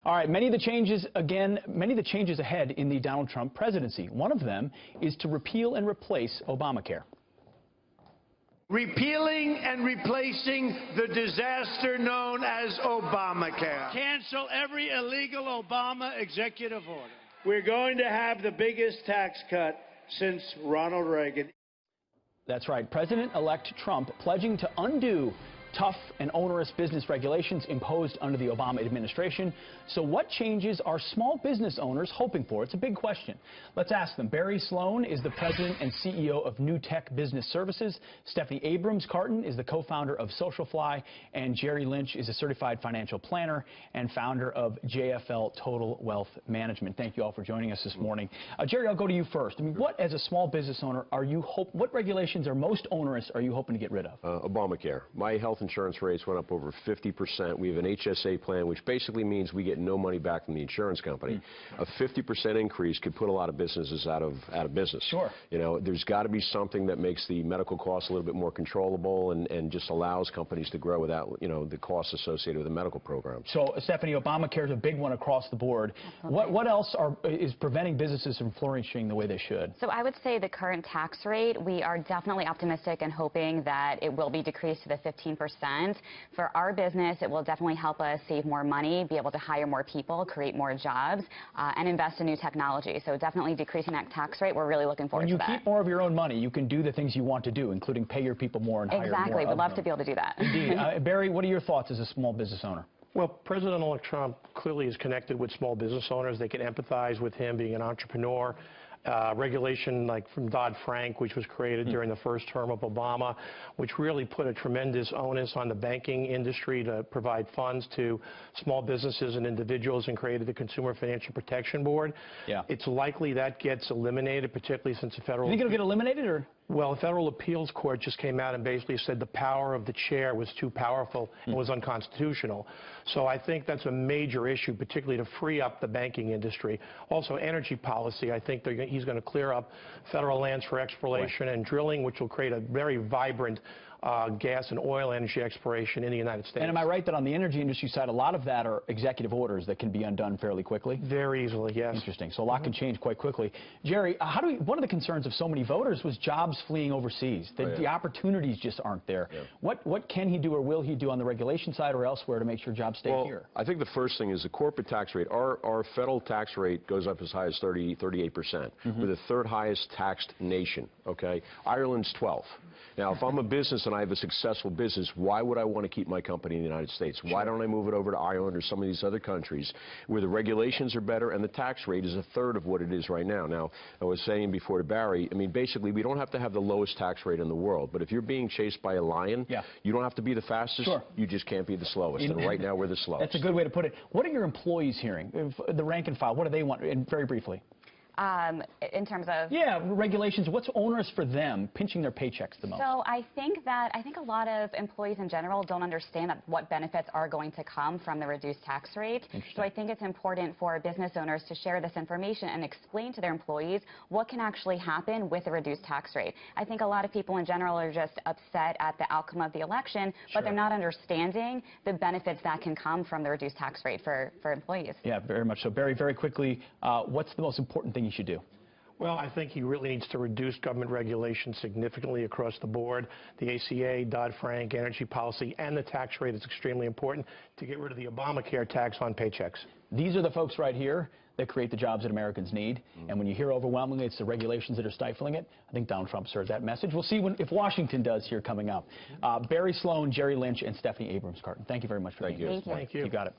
All right, many of the changes ahead in the Donald Trump presidency. One of them is to repeal and replace Obamacare. Repealing and replacing the disaster known as Obamacare. Cancel every illegal Obama executive order. We're going to have the biggest tax cut since Ronald Reagan. That's right. President-elect Trump pledging to undo tough and onerous business regulations imposed under the Obama administration. So what changes are small business owners hoping for? It's a big question. Let's ask them. Barry Sloan is the president and CEO of New Tech Business Services. Stephanie Abrams-Carton is the co-founder of SocialFly. And Jerry Lynch is a certified financial planner and founder of JFL Total Wealth Management. Thank you all for joining us this morning. Jerry, I'll go to you first. I mean, what, as a small business owner, what regulations are most onerous are you hoping to get rid of? Obamacare. My health insurance rates went up over 50%. We have an HSA plan, which basically means we get no money back from the insurance company. A 50% increase could put a lot of businesses out of business. Sure. You know, there's got to be something that makes the medical costs a little bit more controllable and just allows companies to grow without, you know, the costs associated with the medical program. So, Stephanie, Obamacare is a big one across the board. What else is preventing businesses from flourishing the way they should? So I would say the current tax rate, we are definitely optimistic and hoping that it will be decreased to the 15%. For our business, it will definitely help us save more money, be able to hire more people, create more jobs, and invest in new technology. So definitely decreasing that tax rate, we're really looking forward to that. When you keep more of your own money, you can do the things you want to do, including pay your people more and hire more. Exactly. We'd love to be able to do that. Indeed. Barry, what are your thoughts as a small business owner? Well, President-elect Trump clearly is connected with small business owners. They can empathize with him being an entrepreneur. Regulation like from Dodd-Frank, which was created during the first term of Obama, which really put a tremendous onus on the banking industry to provide funds to small businesses and individuals, and created the Consumer Financial Protection Board. Yeah. It's likely that gets eliminated, particularly since the federal... You think it'll get eliminated, or...? Well, the Federal Appeals Court just came out and basically said the power of the chair was too powerful and was unconstitutional. So I think that's a major issue, particularly to free up the banking industry. Also, energy policy, I think he's going to clear up federal lands for exploration and drilling, which will create a very vibrant gas and oil energy exploration in the United States. And am I right that on the energy industry side, a lot of that are executive orders that can be undone fairly quickly? Very easily, yes. Interesting. So a lot can change quite quickly. Jerry, one of the concerns of so many voters was jobs fleeing overseas. The opportunities just aren't there. Yeah. What can he do or will he do on the regulation side or elsewhere to make sure jobs stay here? I think the first thing is the corporate tax rate. Our federal tax rate goes up as high as 38%. We're the third highest taxed nation, okay? Ireland's 12th. Now, if I'm a business and I have a successful business, why would I want to keep my company in the United States? Why don't I move it over to Ireland or some of these other countries where the regulations are better and the tax rate is a third of what it is right now? Now, I was saying before to Barry, I mean, basically, we don't have to have the lowest tax rate in the world, but if you're being chased by a lion, you don't have to be the fastest, you just can't be the slowest, and right now we're the slowest. That's a good way to put it. What are your employees hearing? The rank and file, what do they want? And very briefly. In terms of... Yeah, regulations. What's onerous for them, pinching their paychecks the most? So I think a lot of employees in general don't understand what benefits are going to come from the reduced tax rate. So I think it's important for business owners to share this information and explain to their employees what can actually happen with a reduced tax rate. I think a lot of people in general are just upset at the outcome of the election, but they're not understanding the benefits that can come from the reduced tax rate for employees. Yeah, very much so. Barry, very quickly, what's the most important thing you should do? Well, I think he really needs to reduce government regulation significantly across the board. The ACA, Dodd-Frank, energy policy, and the tax rate is extremely important to get rid of the Obamacare tax on paychecks. These are the folks right here that create the jobs that Americans need. And when you hear overwhelmingly it's the regulations that are stifling it, I think Donald Trump's heard that message. We'll see if Washington does here coming up. Barry Sloan, Jerry Lynch, and Stephanie Abrams-Carton. Thank you very much for being here. Thank you. You got it.